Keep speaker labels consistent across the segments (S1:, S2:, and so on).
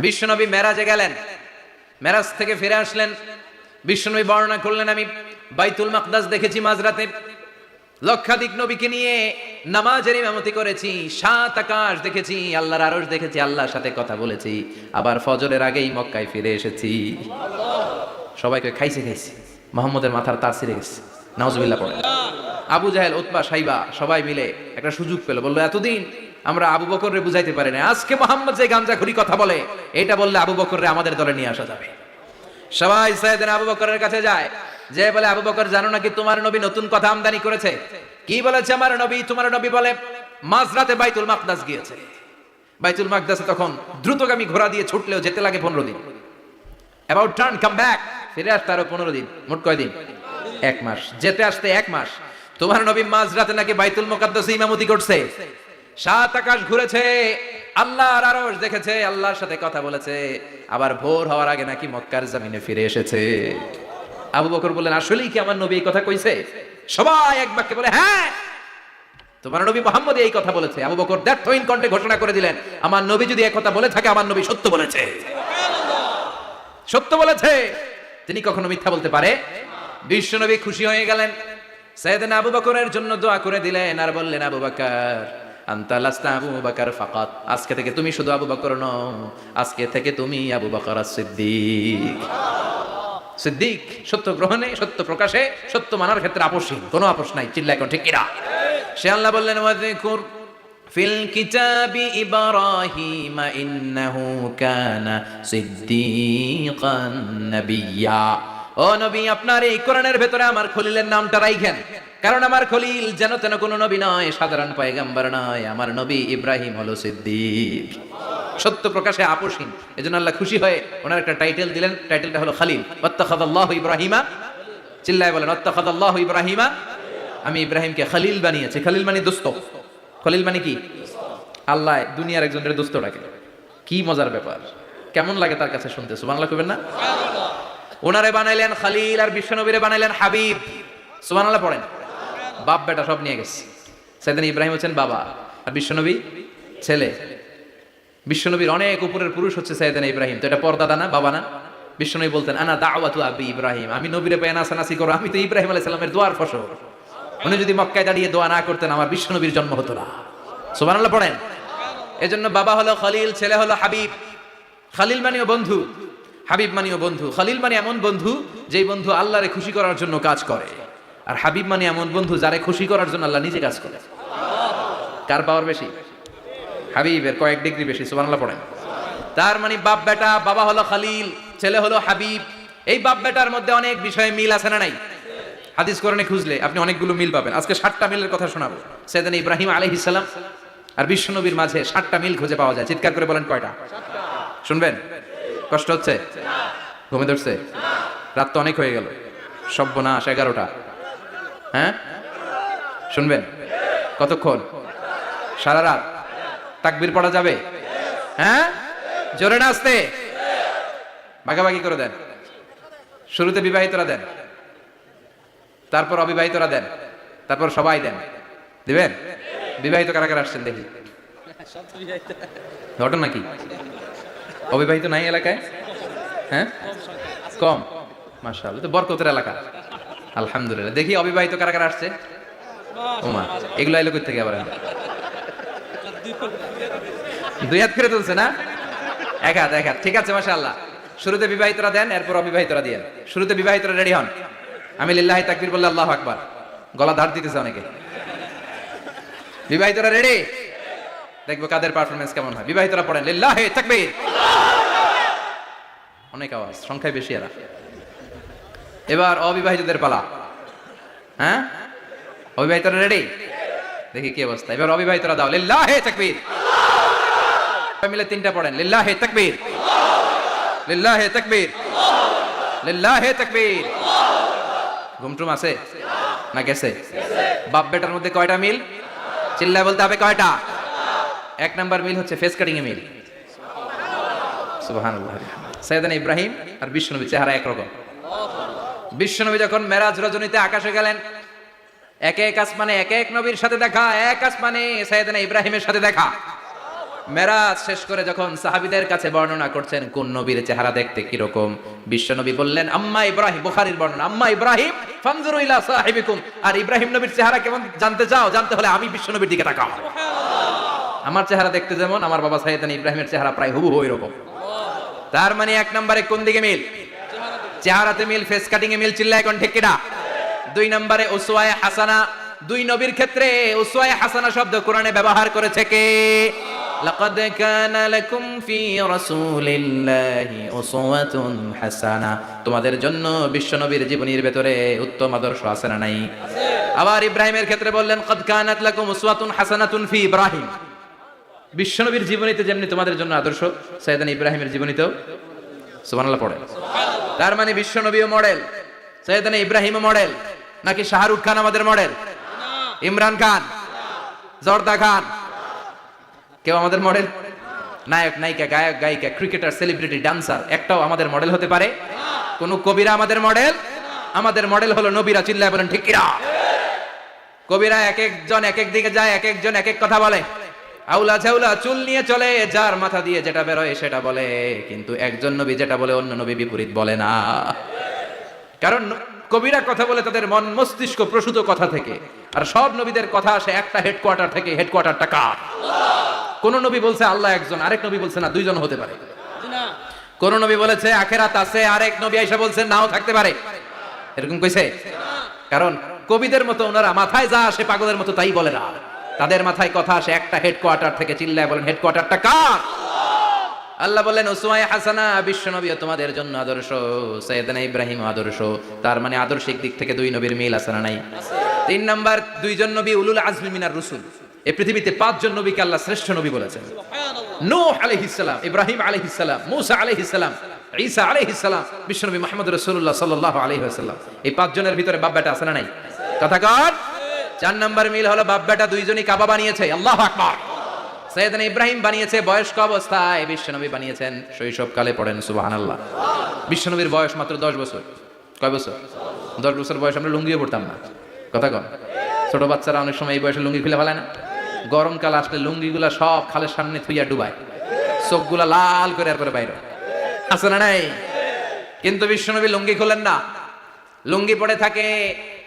S1: বিশ্বনবী মেরাজে গেলেন, মেরাজ থেকে ফিরে আসলেন। বিশ্বনবী বর্ণনা করলেন, আমি বাইতুল মাকদাস দেখেছি মাঝরাতে, লক্ষাধিক নবীকে নিয়ে নামাজের ইমামতি করেছি, 7 আকাশ দেখেছি, আল্লাহর আরশ দেখেছি, আল্লাহর সাথে কথা বলেছি, আবার ফজরের আগেই মক্কায় ফিরে এসেছি। সবাইকে খাইছে মুহাম্মদের মাথার তার ছিঁড়ে গেছে, নাউজুবিল্লাহ পড়ে। আবু জাহেল, উতবা, সাইবা সবাই মিলে একটা সুযোগ পেল, বললো এতদিন আমরা আবু বকররে বুঝাইতে পারি না, আজকে মুহাম্মদ যে গাঞ্জাখুরি কথা বলে এটা বললে আবু বকররে আমাদের দলে নিয়ে আসা যাবে। সবাই সাইয়েদনা আবু বকরের কাছে যায়, যে বলে, আবু বকর জানো নাকি তোমার নবী নতুন কথা আমদানি করেছে? কি বলেছে আমার নবী? তোমার নবী বলে মাঝরাতে বাইতুল মাকদাস গিয়েছে। বাইতুল মাকদাসে তখন দ্রুতগামী ঘোড়া দিয়ে ছুটলেও যেতে লাগে 15 দিন। অ্যাবাউট টার্ন কাম ব্যাক, ফিরে আসতে আরো 15 দিন, মোট কয় দিন? 1 মাস, যেতে আসতে 1 মাস। তোমার নবী মাঝরাতে নাকি বাইতুল মুকাদ্দাসে ইমামতি করছে, 7 আকাশ ঘুরেছে, আল্লাহর আরশ দেখেছে, আল্লাহর সাথে কথা বলেছে, আবার ভোর হওয়ার আগে নাকি মক্কার জমিনে ফিরে এসেছে। আবু বকর বললেন, আসলেই কি আমার নবী এই কথা কইছে? সবাই এক বাক্যে বলে, হ্যাঁ তোমার নবী মুহাম্মদ এই কথা বলেছে। আবু বকর দ্ব্যর্থহীন কণ্ঠে ঘোষণা করে দিলেন, আমার নবী যদি এই কথা বলে থাকে, আমার নবী সত্য বলেছে, সত্য বলেছে, তিনি কখনো মিথ্যা বলতে পারে? বিশ্ব নবী খুশি হয়ে গেলেন, সাইয়েদনা আবু বকরের জন্য দোয়া করে দিলেন, আর বললেন, আবু বকর আনতা লাস্তা আবু বকর ফাকাত, আজকে থেকে তুমি শুধু আবু বকর নও, আজকে থেকে তুমি আবু বকর as-সিদ্দিক। সিদ্দিক, সত্য গ্রহণে, সত্য প্রকাশে, সত্য মানার ক্ষেত্রে আপোষহীন, কোনো আপোষ নাই। চিল্লা এখন ঠিক কিনা? সে আল্লাহ বললেন, ওয়াযকুর ফিল কিতাবি ইব্রাহিম ইন্নাহু কানা সিদ্দিকান নাবিয়্যা। ও নবী, আপনার এই কোরআনের ভেতরে আমার খলিলের নামটা রাখেন, কারণ আমার খলিল যেন তেন কোনো নবী নয়, সাধারণ পয়গম্বর নয়, আমার নবী ইব্রাহিম হলো সিদ্দিক, সত্য প্রকাশে আপোষহীন। এজন্য আল্লাহ খুশি হয়ে ওনার একটা টাইটেল দিলেন, টাইটেলটা হলো খলিল। ওয়াত্তাখাযাল্লাহু ইব্রাহিমা, চিল্লায় বলেন, ওয়াত্তাখাযাল্লাহু ইব্রাহিমা, আমি ইব্রাহিমকে খলিল বানিয়েছি। খলিল মানে দোস্ত, খলিল মানে কি? আল্লাহ দুনিয়ার একজনের দোস্ত ডাকে। কি মজার ব্যাপার, কেমন লাগে তার কাছে শুনতে? সুবহানাল্লাহ কইবেন না? ওনারে বানাইলেন খলিল, আর বিশ্বনবীরে বানাইলেন হাবিব। সুবহানাল্লাহ পড়েন। বাপ বেটা সব নিয়ে গেছে। সাইয়েদনা ইব্রাহিম হচ্ছেন বাবা, আর বিশ্বনবী ছেলে। বিশ্বনবীর অনেক উপরের পুরুষ হচ্ছে সাইয়েদনা ইব্রাহিম, তো এটা পরদাদা না, বাবা না? বিশ্বনবী বলতেন, আনা দাওয়াতু আবি ইব্রাহিম, আমি নবীরে পেয়ে নাসানাসি করো, আমি তো ইব্রাহিম আলাইহিস সালামের দোয়ার ফসল। উনি যদি মক্কায় দাঁড়িয়ে দোয়া না করতেন, আমার বিশ্বনবীর জন্ম হতো না। সুবহানাল্লাহ পড়েন। এজন্য বাবা হলো খলিল, ছেলে হলো হাবিব। খলিল মানেও বন্ধু, হাবিব মানেও বন্ধু। খলিল মানে এমন বন্ধু যেই বন্ধু আল্লাহরে খুশি করার জন্য কাজ করে, আর হাবিব মানে এমন বন্ধু যারে খুশি করার জন্য আল্লাহ নিজে কাজ করে। কার পাওয়ার বেশি? হাবিবের কয়েক ডিগ্রি বেশি। সুবহানাল্লাহ পড়েন। তার মানে বাপ বেটা, বাবা হলো খলিল, ছেলে হলো হাবিব। এই বাপ বেটার মধ্যে অনেক বিষয়ে মিল আছে না নাই? হাদিস কোরআনে খুঁজলে আপনি অনেকগুলো মিল পাবেন। আজকে 7টা মিলের কথা শোনাবো। সাইয়েদনা ইব্রাহিম আলাইহিস সালাম আর বিশ্বনবীর মাঝে 7টা মিল খুঁজে পাওয়া যায়। চিৎকার করে বলেন, কয়টা? শুনবেন? কষ্ট হচ্ছে? ঘুমে ধরছে? রাত তো অনেক হয়ে গেল, সর্বনাশ, 11টা। হ্যাঁ শুনবেন? কতক্ষণ? সারা রাত? তাকবীর পড়া যাবে? হ্যাঁ জোরে না আসতে? ভাগাভাগি করে দেন। শুরুতে বিবাহিতরা দেন, তারপর অবিবাহিতরা দেন, তারপর সবাই দেন। দিবেন? বিবাহিত কারা কারা আসছেন দেখি? ঘটনা কি? অবিবাহিত নাই এলাকায়? হ্যাঁ কম, মাশাআল্লাহ, তো বরকতের এলাকা, আলহামদুলিল্লাহ। দেখি অবিবাহিত কারা কারা আসছে? ওমা, এগুলো এলো কই থেকে আবার? 2 হাত করে তুলছে না? 1 হাত, 1 হাত, ঠিক আছে, মাশাআল্লাহ। শুরুতে বিবাহিতরা দেন, এরপর অবিবাহিতরা দিয়েন। শুরুতে বিবাহিতরা রেডি হন, আমি লিল্লাহি তাকবীর বললে আল্লাহু আকবার, গলা ধার দিতেছে অনেকে। বিবাহিতরা রেডি? দেখবো কাদের পারফরম্যান্স কেমন হয়। বিবাহিতরা পড়েন, লিল্লাহি তাকবীর। অনেক আওয়াজ, সংখ্যায় বেশি এরা। এবার অবিবাহিতদের পালা। হ্যাঁ অবিবাহিতরা রেডি? দেখি কি অবস্থা। এবার অবিবাহিতরা দাও, লিল্লাহি তাকবীর। মিলে 3টা পড়েন, লিল্লাহি তাকবীর, লিল্লাহি তাকবীর, লিল্লাহি তাকবীর। ঘুমটুম আছে না গেছে? বাপ বেটার মধ্যে কয়টা মিল? চিল্লায় বলতে হবে, কয়টা? 1 নাম্বার মিল হচ্ছে ফেস কাটিং এ মিল। সুবহানাল্লাহ। সাইয়েদনা ইব্রাহিম আর বিশ্বনবী চেহারা একরকম। বিশ্বনবী যখন মেরাজ রজনীতে আকাশে গেলেন, এক এক আসমানে এক এক নবীর সাথে দেখা, এক আসমানে সাইয়েদনা ইব্রাহিমের সাথে দেখা। মেরাজ শেষ করে যখন সাহাবীদের কাছে বর্ণনা করছেন কোন নবীর চেহারা দেখতে কিরকম, বিশ্বনবী বললেন আম্মা ইব্রাহিম, বুখারীর বর্ণনা, আম্মা ইব্রাহিম ফানজুরু ইলা সাহিবিকুম, আর ইব্রাহিম নবীর চেহারা কেমন জানতে চাও, জানতে হলে আমি বিশ্বনবীর দিকে তাকাও। আমার চেহারা দেখতে যেমন, আমার বাবা সাইয়েদনা ইব্রাহিমের চেহারা প্রায় হুবহু এরকম। তার মানে এক নম্বরে কোন দিকে মিল? চেহারাতে মিল, ফেস কাটিং এ মিল, চিল্লায় কোন ঠিক কিনা? দুই নম্বরে উসওয়ায়ে হাসানা, দুই নবীর ক্ষেত্রে উসওয়ায়ে হাসানা শব্দ কোরআনে ব্যবহার করেছে কে? লাকাদ কানা লাকুম ফি রাসূলিল্লাহি উসওয়াতুন হাসানা, তোমাদের জন্য বিশ্বনবীর জীবনীর ভেতরে উত্তম আদর্শ আছে না নাই? আবার ইব্রাহিমের ক্ষেত্রে বললেন কাদ কানাত লাকুম উসওয়াতুন হাসানাতুন ফি ইব্রাহিম, বিশ্বনবীর জীবনীতে যেমনি তোমাদের জন্য আদর্শ, সাইয়েদনা ইব্রাহিমের জীবনীতেও সুবহানাল্লাহ পড়ে। তার মানে বিশ্বনবীও মডেল, সাইয়েদনা ইব্রাহিমও মডেল, নাকি শাহরুখ খান আমাদের মডেল? ইমরান খান, জর্দা খান, কেউ আমাদের মডেল? নায়ক নায়িকা, গায়ক গায়িকা, ক্রিকেটার, সেলিব্রিটি, ডান্সার একটাও আমাদের মডেল হতে পারে? কোন কবিরা আমাদের মডেল? আমাদের মডেল হলো নবীরা, চিল্লায় বলেন ঠিক কিনা? কবিরা এক একজন এক এক দিকে যায়, এক একজন এক এক কথা বলে, আউলা ঝাউলা চুল নিয়ে চলে, যার মাথা দিয়ে যেটা বেরোয় সেটা বলে, কিন্তু একজন নবী যেটা বলে অন্য নবী বিপরীত বলে না। কারণ কবিরা কথা বলে তাদের মন মস্তিষ্ক প্রসূত কথা থেকে, আর সব নবীদের কথা আসে একটা হেডকোয়ার্টার থেকে। হেডকোয়ার্টারটা কার? কোন নবী বলছে আল্লাহ একজন, আরেক নবী বলছে না দুইজন হতে পারে। কোন নবী বলেছে আখিরাত আছে, আরেক নবী আইসা বলছে নাও থাকতে পারে, এরকম কইছে? কারণ কবিদের মতো ওনারা মাথায় যা আসে পাগলের মতো তাই বলে না, তাদের মাথায় কথা আসে একটা হেডকোয়ার্টার থেকে। চিল্লায় বলেন হেডকোয়ার্টারটা কার? আল্লাহ বলেন উসওয়ায়ে হাসানা, বিশ্বনবী তোমাদের জন্য আদর্শ, সাইয়েদনা ইব্রাহিম আদর্শ। তার মানে আদর্শিক দিক থেকে দুই নবীর মিল আছে না নাই? তিন নাম্বার, দুইজন নবী উলুল আজমি মিনার রাসূল। এই পৃথিবীতে পাঁচজন নবীকে আল্লাহ শ্রেষ্ঠ নবী বলেছেন। নূহ আলাইহিস সালাম, ইব্রাহিম আলাইহিস সালাম, মূসা আলাইহিস সালাম, ঈসা আলাইহিস সালাম, বিশ্বনবী মুহাম্মদ রাসূলুল্লাহ সাল্লাল্লাহু আলাইহি ওয়াসাল্লাম। এই পাঁচজনের ভিতরে বাপ বেটা আছে না নাই? কথা কর। চার নাম্বার মিল হলো বাপ বেটা দুইজনই কাবা বানিয়েছে। আল্লাহু আকবার। সাইয়েদনা ইব্রাহিম বানিয়েছে বয়স্ক অবস্থায়, বিশ্বনবী বানিয়েছেন শৈশবকালে। পড়েন সুবহানাল্লাহ। বিশ্বনবীর বয়স মাত্র 10 বছর। কয় বছর? 10 বছর বয়স আমরা লুঙ্গিও পড়তাম না। কথা কন। ছোট বাচ্চারা অনেক সময় এই বয়সে লুঙ্গি খুলে ফেলায় না? গরমকাল আসলে লুঙ্গিগুলা সব খালের সামনে থুইয়া ডুবায়, চোখগুলা লাল করে আর করে বাইরে আছে না নাই? কিন্তু বিশ্বনবী লুঙ্গি খোলেন না, লুঙ্গি পড়ে থাকে।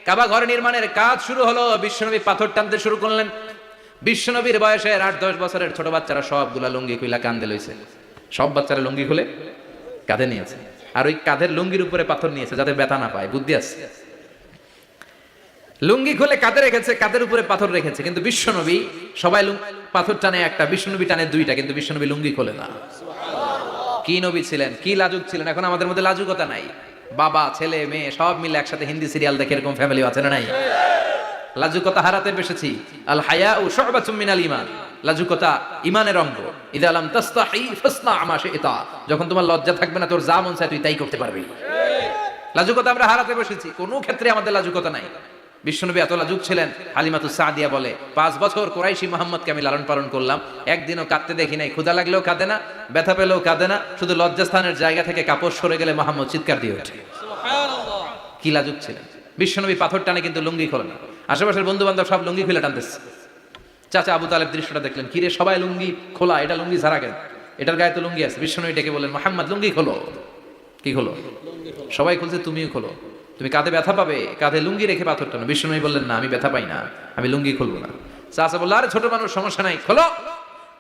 S1: কাবা ঘর নির্মাণের কাজ শুরু হলো, বিশ্বনবী পাথর টানতে শুরু করলেন। বিশ্বনবীর বয়সের 8-10 বছরের ছোট বাচ্চারা সবগুলা লুঙ্গি খুইলা কাঁধে লইছে। সব বাচ্চারা লুঙ্গি খুলে কাঁধে নিয়েছে, আর ওই কাঁধের লুঙ্গির উপরে পাথর নিয়েছে যাতে ব্যথা না পায়। বুদ্ধি আছে। লুঙ্গি খুলে কাঁধে রেখেছে, কাঁধের উপরে পাথর রেখেছে। কিন্তু বিশ্বনবী, সবাই পাথর টানে একটা, বিশ্বনবী টানে দুইটা, কিন্তু বিশ্বনবী লুঙ্গি খোলে না। কি নবী ছিলেন, কি লাজুক ছিলেন! এখন আমাদের মধ্যে লাজুকতা নাই। বাবা ছেলে মেয়ে সব মিলে একসাথে হিন্দি সিরিয়াল দেখে, এরকম ফ্যামিলি আছে না নাই? লাজুকতা হারাতে বসেছি। আল হায়াউ শু'বাতুম মিনাল ঈমান, লাজুকতা ঈমানের অঙ্গ। ইযা লাম তাস্তাহি ফাসনা মা শি'তা, যখন তোমার লজ্জা থাকবে না, তোর যা মন চায় তুই তাই করতে পারবি। লাজুকতা আমরা হারাতে বসেছি, কোনো ক্ষেত্রে আমাদের লাজুকতা নাই। বিশ্বনবী এত লাজুক ছিলেন, হালিমাতুস সাদিয়া বলে 5 বছর কুরাইশি মুহাম্মদকে আমি লালন পালন করলাম, একদিনও কাঁদতে দেখি নাই। ক্ষুধা লাগলেও কাঁদে না, ব্যথা পেলেও কাঁদে না, শুধু লজ্জাস্থানের জায়গা থেকে কাপড় সরে গেলে মুহাম্মদ চিৎকার দিয়ে ওঠে। সুবহানাল্লাহ! কি লাজুক ছিলেন। বিশ্বনবী পাথর টানে কিন্তু লুঙ্গি খোলে না। আশেপাশের বন্ধু বান্ধব সব লুঙ্গি খুলে টানতেছে। চাচা আবু তালেব দৃশ্যটা দেখলেন, কিরে সবাই লুঙ্গি খোলা, এটা লুঙ্গি ছাড়া কেন? এটার গায়ে তো লুঙ্গি আছে। বিশ্বনবী ডেকে বললেন, মুহাম্মদ লুঙ্গি খোলো। কি খোলো? সবাই খুলছে, তুমিও খোলো। তুমি কাঁধে ব্যথা পাবে, কাঁধে লুঙ্গি রেখে পাথর টানো। বিশ্বনবী বললেন, না আমি ব্যথা পাই না, আমি লুঙ্গি খুলবো না। চাচা বলল, আরে ছোট মানুষ, সমস্যা নাই, খোলো।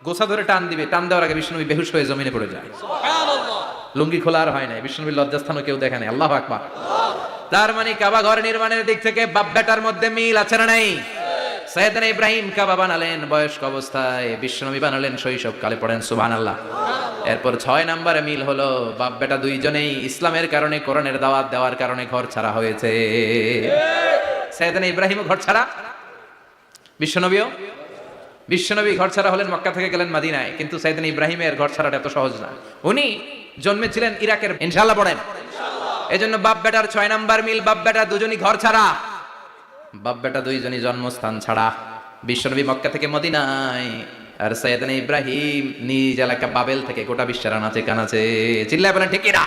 S1: গোছা ধরে টান দিবে, টান দেওয়ার আগে বিশ্বনবী বেহুশ হয়ে জমিনে পড়ে যায়। সুবহানাল্লাহ! লুঙ্গি খোলা আর হয় নাই। বিশ্বনবীর লজ্জাস্থানও কেউ দেখে নাই। আল্লাহু আকবার। তার মানে কাবা ঘর নির্মাণের দিক থেকে বাপ বেটার মধ্যে মিল আছে না নাই? সাইয়েদনা ইব্রাহিম কাবা বানালেন বয়স্ক অবস্থায়, বিশ্বনবী বানালেন শৈশবকালে। পড়েন সুবহানাল্লাহ। এরপর 6 নম্বরে মিল হলো বাপ বেটা দুইজনেই ইসলামের কারণে, কোরআনের দাওয়াত দেওয়ার কারণে ঘর ছাড়া হয়েছে। সাইয়েদনা ইব্রাহিমও ঘর ছাড়া, বিশ্বনবী ঘর ছাড়া হলেন, মক্কা থেকে গেলেন মদিনায়। কিন্তু সাইয়েদনা ইব্রাহিমের ঘর ছাড়াটা এত সহজ না। উনি জন্মেছিলেন ইরাকের। ইনশাআল্লাহ পড়েন। এজন্য বাপ বেটার 6 নাম্বার মিল, বাপ বেটা দুজনই ঘর ছাড়া, বাপ বেটা দুইজনই জন্মস্থান ছাড়া। বিশ্বনবী মক্কা থেকে মদিনায়, আর সাইয়েদনা ইব্রাহিম নিজ এলাকা বাবেল থেকে গোটা বিশ্বের আনাচে কানাচে। চিল্লায় বলেন ঠিক কিনা?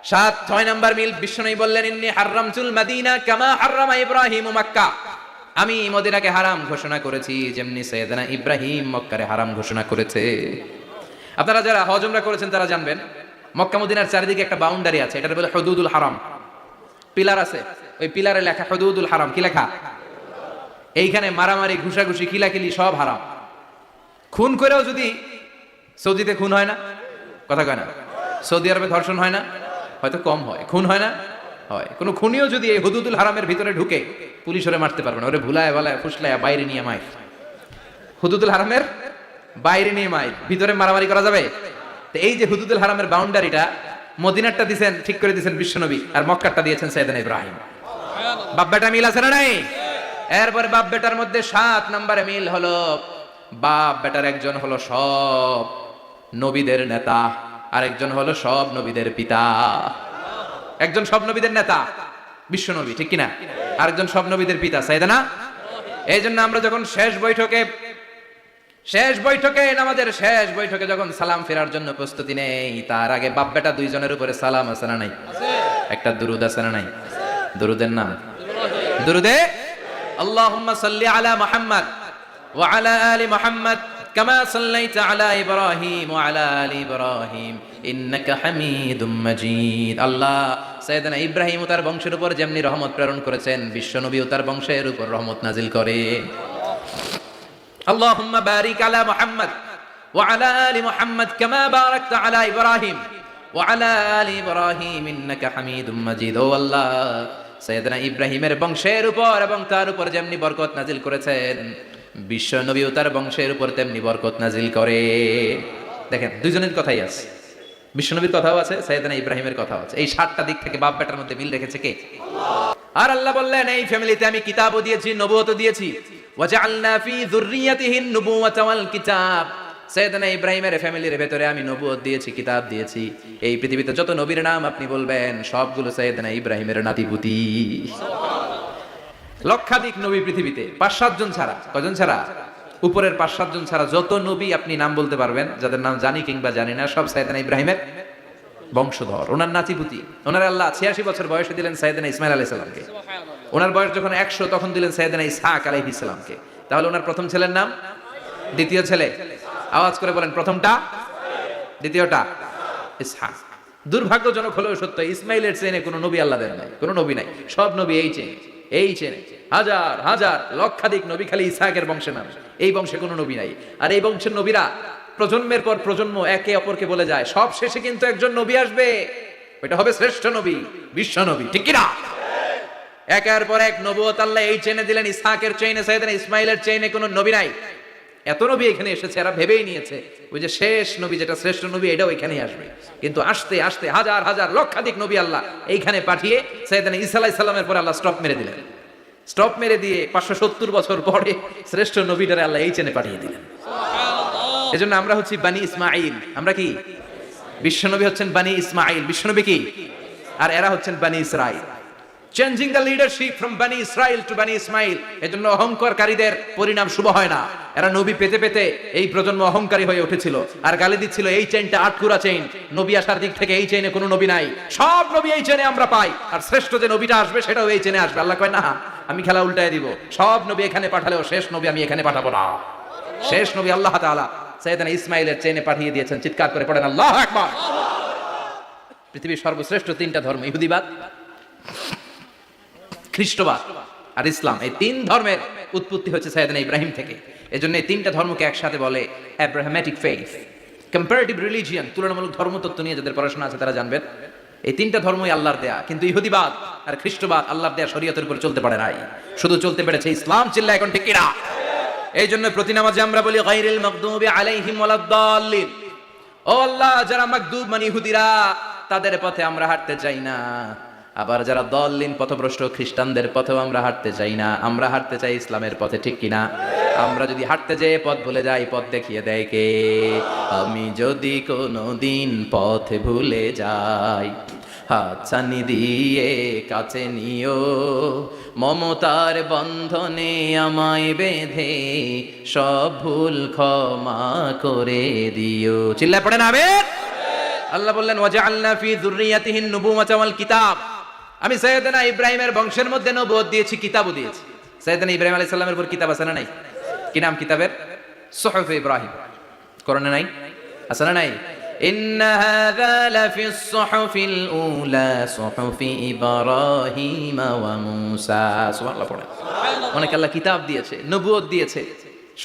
S1: 6 নাম্বার মিল, বিশ্বনবী বললেন, ইন্নী হাররামতুল মাদিনা কামা হাররামা ইব্রাহিম মক্কা। আমি মদিনাকে হারাম ঘোষণা করেছি যেমনি সাইয়েদনা ইব্রাহিম মক্কারে হারাম ঘোষণা করেছে। আপনারা যারা হজ উমরা করেছেন তারা জানবেন মক্কা মদিনার চারিদিকে একটা বাউন্ডারি আছে, এটা বলে হুদুদুল হারাম। পিলার আছে, ওই পিলারে লেখা হুদুদুল হারাম। কি লেখা? এইখানে মারামারি ঘুষাঘুষি কিলাকিলি সব হারাম। খুন করেও যদি, সৌদিতে খুন হয় না, কথা কয় না, সৌদি আরবে ধর্ষণ হয় না, হয়তো কম হয়, খুন হয় না, হয়। কোন খুনিও যদি এই হুদুদুল হারামের ভিতরে ঢুকে পুলিশ ওরে মারতে পারবে না, ওরে ভুলায় ভালায় ফুসলায় বাইরে নিয়ে মাইর। হুদুদুল হারামের বাইরে নিয়ে মাইর, ভিতরে মারামারি করা যাবে? তো এই যে হুদুদুল হারামের বাউন্ডারিটা, মদিনারটা দিয়েছেন, ঠিক করে দিয়েছেন বিশ্বনবী, আর মক্কারটা দিয়েছেন সাইয়েদনা ইব্রাহিম। বাপ বেটা মিল আছে না নাই? এরপরে বাপ বেটার মধ্যে 7 নম্বরে মিল হলো, বাপ বেটার একজন হলো সব নবীদের নেতা, আর একজন হলো সব নবীদের পিতা। একজন সব নবীদের নেতা বিশ্বনবী, ঠিক কিনা? আরেকজন সব নবীদের পিতা সাইয়েদনা। এই জন্য আমরা যখন শেষ বৈঠকে আমাদের শেষ বৈঠকে যখন সালাম ফেরার জন্য প্রস্তুতি নেই, তার আগে বাপ বেটা দুইজনের উপরে সালাম আছে না নাই? একটা দুরুদ আছে না নাই? দুরুদের নাম দুরুদে আল্লাহুম্মা সাল্লি আলা মুহাম্মদ ওয়া আলা আলি মুহাম্মদ কামা সাল্লাইতা আলা ইব্রাহিম ওয়া আলা আলি ইব্রাহিম ইন্নাকা হামিদুম মাজিদ। আল্লাহ সাইয়েদনা ইব্রাহিম ও তার বংশের উপর যেমনি রহমত প্রেরণ করেছেন, বিশ্বনবী ও তার বংশের উপর রহমত নাজিল করে। আল্লাহুম্মা বারিক আলা মুহাম্মদ ওয়া আলা আলি মুহাম্মদ কামা বারাকতা আলা ইব্রাহিম ওয়া আলা আলি ইব্রাহিম ইন্নাকা হামিদুম মাজিদ। ও আল্লাহ, সাইয়েদনা ইব্রাহিমের বংশের উপর এবং তার উপর যেমনি বরকত নাজিল করেছেন, বিশ্ব নবী ও তার বংশের উপর তেমনি বরকত নাজিল করে। দেখেন, দুইজনের কথাই আছে, বিশ্বনবীর কথাও আছে, সাইয়েদনা ইব্রাহিমের কথাও আছে। এই 7টা দিক থেকে বাপ বেটার মধ্যে মিল রেখেছে কে? আল্লাহ। আর আল্লাহ বললেন, এই ফ্যামিলিতে আমি কিতাবও দিয়েছি, নবুয়তও দিয়েছি। ওয়াজআলনা ফি যুররিয়াতিহি নুবুওয়াতা ওয়াল কিতাব। সাইয়েদনা ইব্রাহিমের ফ্যামিলির ভেতরে আমি নবুয়ত দিয়েছি, কিতাব দিয়েছি। এই পৃথিবীতে যত নবীর নাম আপনি বলবেন সবগুলো সাইয়েদনা ইব্রাহিমের নাতিপুতি। লক্ষাধিক নবী পৃথিবীতে, 5-7 জন ছাড়া। কয়জন ছাড়া? উপরের 5-7 জন ছাড়া যত নবী আপনি নাম বলতে পারবেন, যাদের নাম জানি কিংবা জানি না, সব সাইয়েদনা ইব্রাহিমের বংশধর, ওনার নাতিপুতি। ওনার আল্লাহ 86 বছর বয়সে দিলেন সাইয়েদনা ইসমাইল আলাইহিস সালামকে। ওনার বয়স যখন 100 তখন দিলেন সাইয়েদনা ইসহাক আলাইহিস সালামকে। তাহলে ওনার প্রথম ছেলের নাম? দ্বিতীয় ছেলে? আওয়াজ করে বলেন, প্রথমটা, দ্বিতীয়টা ইসহাক। দুর্ভাগ্যজনক হলেও সত্য, ইসমাইলের চেনে কোনো নবী আল্লাহ দেন নাই, কোনো নবী নাই। সব নবী এই চেনে হাজার হাজার লক্ষাধিক নবী খালি ইসহাকের বংশে নামে। এই বংশে কোনো নবী নাই। আর এই বংশের নবীরা প্রজন্মের পর প্রজন্ম একে অপরকে বলে যায়, সব শেষে কিন্তু একজন নবী আসবে, ওইটা হবে শ্রেষ্ঠ নবী, বিশ্ব নবী, ঠিক কিনা? একের পর এক নবুয়ত আল্লাহ এই চেনে দিলেন। ইসহাকের চেইনে, সাইয়েদনা ইসমাইলের চেইনে কোনো নবী নাই। এত নবী এখানে এসেছে, এরা ভেবেই নিয়েছে ওই যে শেষ নবী, যেটা শ্রেষ্ঠ নবী, এটাও এখানেই আসবে। কিন্তু আস্তে আস্তে হাজার হাজার লক্ষাধিক নবী আল্লাহ এইখানে পাঠিয়ে সাইয়েদনা ঈসা আলাইহিস সালামের পরে আল্লাহ স্টপ মেরে দিলেন। স্টপ মেরে দিয়ে 570 বছর পরে শ্রেষ্ঠ নবীটারে আল্লাহ এই চেনে পাঠিয়ে দিলেন। এজন্য আমরা হচ্ছি বানি ইসমাইল। আমরা কি? বিশ্বনবী হচ্ছেন বানি ইসমাইল, বিশ্বনবী কি? আর এরা হচ্ছেন বানি Israil. Changing the leadership from বানি ইসরাইল টু বানি ইসমাইল। এজন্য অহংকারীদের পরিণাম শুভ হয় না। এরা নবী পেতে পেতে এই প্রজন্ম অহংকারী হয়ে উঠেছিল আর গালি দিচ্ছিল, এই চেইনটা আটকুরা চেইন, নবী আসার দিক থেকে এই চেইনে কোনো নবী নাই, সব নবী এই চেইনে আমরা পাই, আর শ্রেষ্ঠ যে নবীটা আসবে সেটাও এই চেইনে আসবে। আল্লাহ কয়, না, আমি খেলা উল্টায় দিব, সব নবী এখানে পাঠালেও শেষ নবী আমি এখানে পাঠাবো না। শেষ নবী আল্লাহ তাআলা সাইয়েদনা ইসমাইলের চেইনে পাঠিয়ে দিয়েছেন। চিৎকার করে পড়েন আল্লাহু আকবার। পৃথিবীর সর্বশ্রেষ্ঠ 3টা ধর্ম, ইহুদিবাদ, খ্রিস্টবাদ আর ইসলাম, এই 3 ধর্মের উৎপত্তি হচ্ছে সাইয়েদনা ইব্রাহিম থেকে। এজন্য এই 3টা ধর্মকে একসাথে বলে অ্যাব্রাহামেটিক ফেইথ, কম্পারেটিভ রিলিজিয়ন। তুলনামূলক ধর্মতত্ত্ব নিয়ে যাদের পড়াশোনা আছে তারা জানবেন এই 3টা ধর্মই আল্লাহর দেয়া। কিন্তু ইহুদিবাদ আর খ্রিস্টবাদ আল্লাহর দেয়া শরীয়তের উপর চলতে পারে নাই, শুধু চলতে পেরেছে ইসলাম। চিল্লা এখন ঠিক কিনা? এই জন্য প্রতি নামাজে আমরা বলি গায়রিল মাগদুবি আলাইহিম ওয়ালাদ-দাল্লিন। ও আল্লাহ, যারা মাগদুব মানে ইহুদিরা, তাদের পথে আমরা হাঁটতে চাই না। আবার যারা দল্লিন পথভ্রষ্ট খ্রিস্টানদের পথেও আমরা হাঁটতে চাই না। আমরা হাঁটতে চাই ইসলামের পথে, ঠিক কিনা? আমরা যদি হাঁটতে যেয়ে পথ ভুলে যাই, পথ দেখিয়ে দেয় কে? আমি যদি কোনোদিন পথ ভুলে যাই, হাতছানি দিয়ে কাছে নিও, মমতার বন্ধনে আমায় বেঁধে সব ভুল ক্ষমা করে দিও। চিল্লায় পড়েন আমিন। আল্লাহ বললেন, ওয়াজআলনা ফি যুররিয়াতিহি নুবুওয়াতা ওয়াল কিতাব। আমি সাইয়েদনা ইব্রাহিমের বংশের মধ্যে নবুয়ত দিয়েছি, কিতাবও দিয়েছি। সাইয়েদনা ইব্রাহিম আলাইহিস সালামের উপর কিতাব আছে না নাই? কি নাম কিতাবের? সুহুফ ইব্রাহিম। কোরআনে নাই? আছে না নাই? ইন্না হাযা লাফিস সুহুফিল উলা সুহুফি ইব্রাহিম ওয়া মূসা। সুবহানাল্লাহ পড়ে। অনেক আল্লাহ কিতাব দিয়েছে, নবুয়ত দিয়েছে,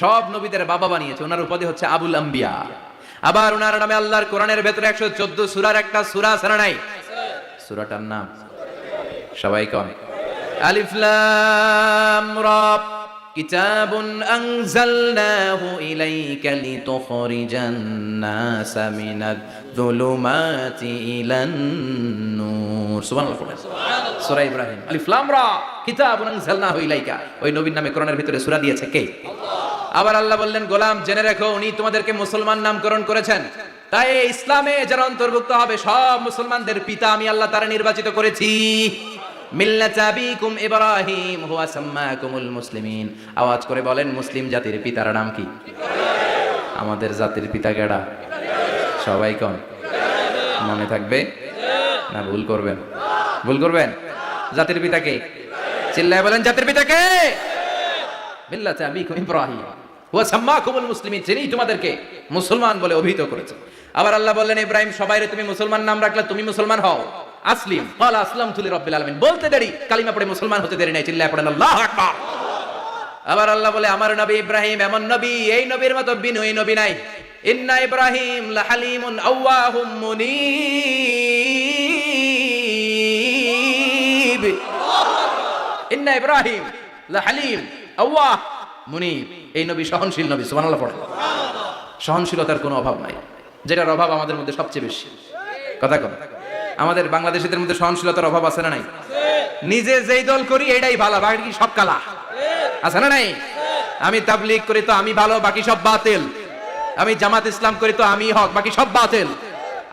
S1: সব নবীদের বাবা বানিয়েছে। ওনার উপাধি হচ্ছে আবুল আম্বিয়া। আবার ওনার নামে আল্লাহর কোরআনের ভেতরে 114 সূরার একটা সূরা আছে না নাই? সূরাটার নাম সবাই কম। আলিফ লাম রা। কিতাবুন আনজালনাহু ইলাইকা লিতুখরিজান নাসা মিনায-যুলুমাতি ইলান নূর। সুবহানাল্লাহ। সূরা ইব্রাহিম। আলিফ লাম রা। কিতাবুন আনজালনাহু ইলাইকা। ওই নবীর নামে কোরআনের ভিতরে সূরা দিয়েছে কে? আবার আল্লাহ বললেন, গোলাম জেনে রাখো উনি তোমাদেরকে মুসলমান নামকরণ করেছেন। তাই ইসলামে যারা অন্তর্ভুক্ত হবে সব মুসলমানদের পিতা আমি আল্লাহ তারা নির্বাচিত করেছি। মিল্লাত আবিকুম ইব্রাহিম হুয়া সাম্মাকুমুল মুসলিমিন। আওয়াজ করে বলেন, মুসলিম জাতির পিতার নাম কি? আমাদের জাতির পিতা কেডা? সবাই কোন? মনে থাকবে না ভুল করবেন? ভুল করবেন? জাতির পিতা কে? চিল্লায় বলেন, জাতির পিতা কে? মিল্লাত আবিকুম ইব্রাহিম হুয়া সাম্মাকুমুল মুসলিমিন, যিনি তোমাদেরকে মুসলমান বলে অভিহিত করেছেন। আবার আল্লাহ বললেন, ইব্রাহিম সবাইরে তুমি মুসলমান নাম রাখলে, তুমি মুসলমান হও। আসলিম ক্বালা আসলামতু লিরাব্বিল আলামিন, বলতে দেরি, কালিমা পড়ে মুসলমান হতে দেরি নাই। চিল্লায় পড়েন আল্লাহু আকবার। আবার আল্লাহ বলে, আমার নবী ইব্রাহিম এমন নবী, এই নবীর মতো বিনয়ী নবী নাই। ইন্না ইব্রাহিম লাহালিমুন আওয়াহুম মুনীব। ইন্না ইব্রাহিম লাহালিম আওয়াহ মুনীব। এই নবী সহনশীল নবী। সুবহানাল্লাহ পড়ে। সহনশীলতার কোনো অভাব নাই, যেটার অভাব আমাদের মধ্যে সবচেয়ে বেশি। কথা কন, আমাদের বাংলাদেশীদের মধ্যে সহনশীলতার অভাব আছে না নাই? নিজে যেই দল করি এটাই ভালো, বাকি সব কালা। আছে না নাই? আমি তাবলীগ করি তো আমি ভালো, বাকি সব বাতিল। আমি জামাত ইসলাম করি তো আমি হক, বাকি সব বাতিল।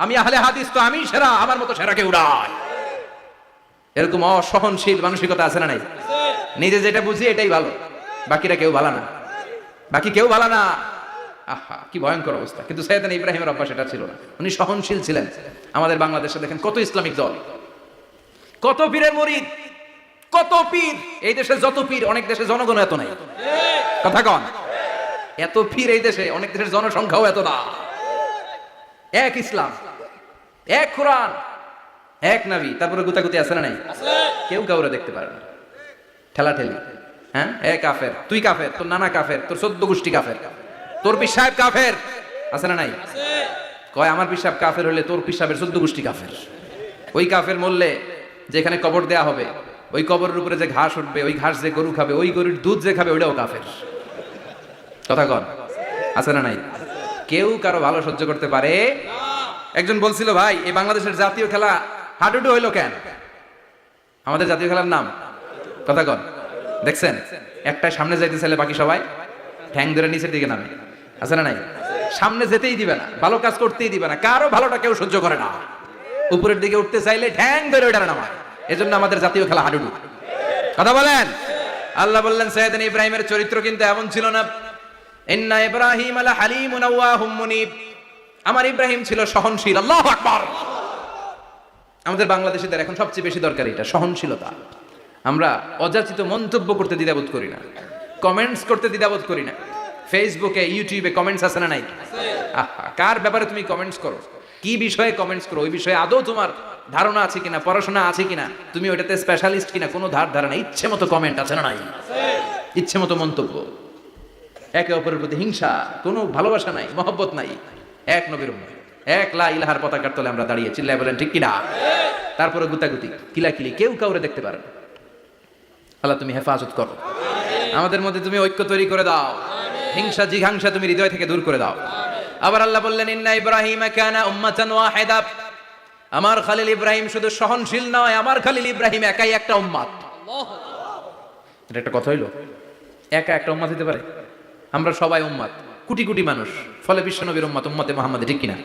S1: আমি আহলে হাদিস তো আমি সেরা, আমার মতো সেরা কেউ নাই। এরকম অসহনশীল মানসিকতা আছে না নাই? নিজে যেটা বুঝি এটাই ভালো, বাকিরা কেউ ভালো না, বাকি কেউ ভালো না। আহা কি ভয়ঙ্কর অবস্থা। কিন্তু সাইয়েদনা ইব্রাহিমের অভ্যাস এটা ছিল না, উনি সহনশীল ছিলেন। আমাদের বাংলাদেশে দেখেন কত ইসলামিক দল, কত পীরের মুরিদ, কত পীর। এই দেশে যত পীর, অনেক দেশে জনগণ এত নাই। কথা কন, এত পীর এই দেশে, অনেক দেশের জনসংখ্যাও এত না। এক ইসলাম, এক কোরআন, এক নবী, তারপরে গুতাগুতি আছে না নাই? কেউ কাউরে দেখতে পারে না, ঠেলাঠেলি। হ্যাঁ, এক কাফের, তুই কাফের, তোর নানা কাফের, তোর 14 গোষ্ঠী কাফের, তোর পীর সাহেব কাফের। আছে না নাই? কয় আমার পীর সাহেব কাফের হলে তোর পীর সাহেবের 14 গোষ্ঠী কাফের। ওই কাফের মরলে যেখানে কবর দেয়া হবে, ওই কবরের উপরে যে ঘাস উঠবে, ওই ঘাস যে গরু খাবে, ওই গরুর দুধ যে খাবে, ওইটাও কাফের। কথা কন, আছে না নাই? কেউ কারো ভালো সহ্য করতে পারে। একজন বলছিল, ভাই এই বাংলাদেশের জাতীয় খেলা হাডুডু হইলো কেন? আমাদের জাতীয় খেলার নাম, কথা কন, দেখছেন একটা সামনে যাইতে চাইলে বাকি সবাই ঠ্যাং ধরে নিচের দিকে নামে। আছে না নাই? সামনে যেতেই দিবে না, ভালো কাজ করতেই দিবে না, কারো ভালোটা কেউ সহ্য করে না। উপরের দিকে উঠতে চাইলে ঠ্যাং ধরে ওইটা নামায়। এজন্য আমাদের জাতীয় খেলা হাডুডু। কথা বলেন। আল্লাহ বললেন, সাইয়েদনা ইব্রাহিমের চরিত্র কিন্তু এমন ছিল না। ইন্না ইব্রাহিম আলা হালিমুন আওয়াহুম মুনীব। আমার ইব্রাহিম ছিল সহনশীল। আল্লাহু আকবার। আমাদের বাংলাদেশীদের এখন সবচেয়ে বেশি দরকার এটা, সহনশীলতা। আমরা অযাচিত মন্তব্য করতে দ্বিধাবোধ করি না, কমেন্টস করতে দ্বিধাবোধ করি না। ফেসবুকে, ইউটিউবে কমেন্টস আছে না নাই? আহা, কার ব্যাপারে তুমি কমেন্টস করো, কি বিষয়ে কমেন্টস করো, ওই বিষয়ে আদৌ তোমার ধারণা আছে কিনা, পড়াশোনা আছে কিনা, তুমি ওইটাতে স্পেশালিস্ট কিনা, কোনো ধারণা। ইচ্ছে মতো কমেন্ট আছে না নাই? ইচ্ছে মতো মন্তব্য, একে অপরের প্রতি হিংসা, কোনো ভালোবাসা নাই, মহব্বত নাই। এক নবীর উম্মত, এক লা ইলাহার পতাকার তলে আমরা দাঁড়িয়ে, চিল্লায় বলেন ঠিক কিনা? তারপরে গুতাগুতি, কিলাকিলি, কেউ কাউরে দেখতে পারে না। আল্লাহ তুমি হেফাজত করো, আমাদের মধ্যে তুমি ঐক্য তৈরি করে দাও, হিংসা জিঘাংসা তুমি হৃদয় থেকে দূর করে দাও। আবার আল্লাহ বললেন, ইন্না ইব্রাহিম কানা উম্মাতান ওয়াহিদা। আমার খলিল ইব্রাহিম শুধু সহনশীল নয়, আমার খলিল ইব্রাহিম একাই একটা উম্মত। এটা একটা কথা হইলো, একা একটা উম্মত হতে পারে? আমরা সবাই উম্মত, কোটি কোটি মানুষ, ফলে বিশ্বনবীর উম্মত, উম্মতে মুহাম্মদ, ঠিক কিনা?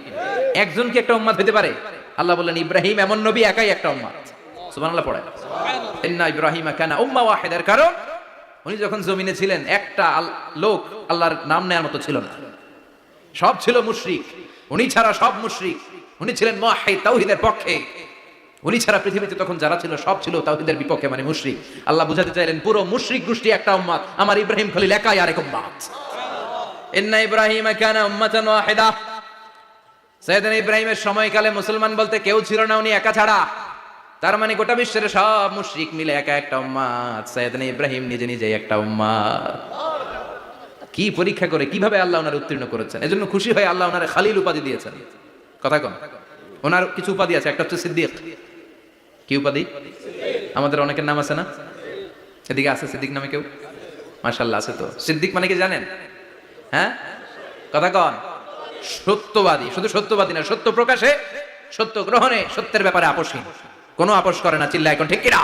S1: একজন কি একটা উম্মত হতে পারে? আল্লাহ বললেন, ইব্রাহিম এমন নবী, একাই একটা উম্মত। সুবহানাল্লাহ পড়ে। ইন্না ইব্রাহিম কানা উম্মা ওয়াহিদার, কারণ উনি যখন জমিনে ছিলেন একটা লোক আল্লাহর নাম নেওয়ার মতো ছিল না, সব ছিল মুশরিক। উনি ছাড়া সব মুশরিক। উনি ছিলেন মুওয়াহিদ, তাওহীদের পক্ষে। উনি ছাড়া পৃথিবীতে তখন যারা ছিল সব ছিল তাওহীদের বিপক্ষে, মানে মুশরিক। আল্লাহ বুঝাতে চাইলেন পুরো মুশরিক গোষ্ঠী একটা উম্মত, আমার ইব্রাহিম খলিল একাই আরেক উম্মত। ইন্না ইব্রাহিম কানা উম্মাতান ওয়াহিদা। সাইয়েদনা ইব্রাহিমের সময়কালে মুসলমান বলতে কেউ ছিল না, উনি একা ছাড়া। তার মানে গোটা বিশ্বের সব মুশরিক মিলে একা একটা উম্মত, সাইয়েদনা ইব্রাহিম নিজে নিজেই একটা উম্মত। কি পরীক্ষা করে কিভাবে আল্লাহ ওনার উত্তীর্ণ করেছেন, এজন্য খুশি হয়ে আল্লাহ ওনার খালিল উপাধি দিয়েছেন। কথা কন, ওনার কিছু উপাধি আছে, একটা হচ্ছে সিদ্দিক। কি উপাধি? আমাদের অনেকের নাম আছে না? এদিকে আছে সিদ্দিক নামে কেউ? মাশাআল্লাহ আছে তো। সিদ্দিক মানে কি জানেন? হ্যাঁ, কথা কন। সত্যবাদী, শুধু সত্যবাদী না, সত্য প্রকাশে, সত্য গ্রহণে, সত্যের ব্যাপারে আপোষহীন, কোনো আপোষ করে না। চিল্লায় এখন ঠিক কিনা?